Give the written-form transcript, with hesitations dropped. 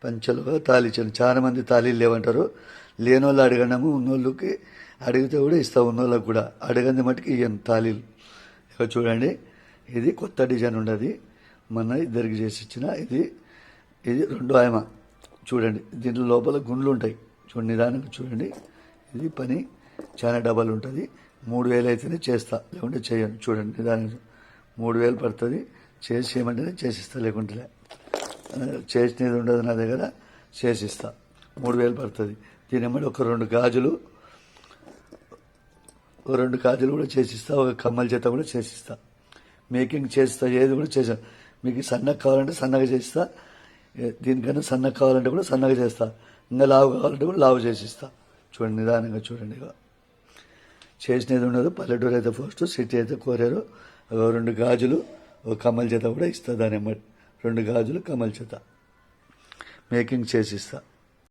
పంచలుగా తాళిచ్చాను. చాలా మంది తాళీలు లేవంటారు. లేనోళ్ళు అడగడము, ఉన్నోళ్ళకి అడిగితే కూడా ఇస్తా, ఉన్నోళ్ళకి కూడా. అడగంది మటుకు ఇయ్యను తాళీలు. ఇక చూడండి, ఇది కొత్త డిజైన్ ఉండదు. మొన్న ఇద్దరికి చేసి ఇచ్చిన ఇది రెండో ఆయమ. చూడండి, దీంట్లో లోపల గుండ్లు ఉంటాయి. చూడండి, నిదానంగా చూడండి. ఇది పని చాలా డబల్ ఉంటుంది. 3000 అయితేనే చేస్తా, లేకుంటే చేయను. చూడండి, నిదానంగా 3000 పడుతుంది. చేసి చేయమంటేనే చేసిస్తా, లేకుంటే చేసినది ఉండదు నా దగ్గర. చేసిస్తా, 3000 పడుతుంది. దీని ఏమంటే ఒక 2 గాజులు కూడా చేసిస్తా. ఒక కమ్మల చేత కూడా చేసిస్తా. మేకింగ్ చేస్తా, ఏది కూడా చేసా. మీకు సన్నగా కావాలంటే సన్నగా చేస్తా, దీనికన్నా సన్నగా కావాలంటే కూడా సన్నగా చేస్తా. ఇంకా లావు కావాలంటే కూడా లావు చేసిస్తా. చూడండి, నిదానంగా చూడండి. ఇక చేసినది ఉండదు. పల్లెటూరు అయితే ఫస్ట్, సిటీ అయితే కోరారు. 2 గాజులు, ఒక కమ్మల చేత కూడా ఇస్తా. దాని 2 గాజులు కమ్మల చేత మేకింగ్ చేసిస్తా.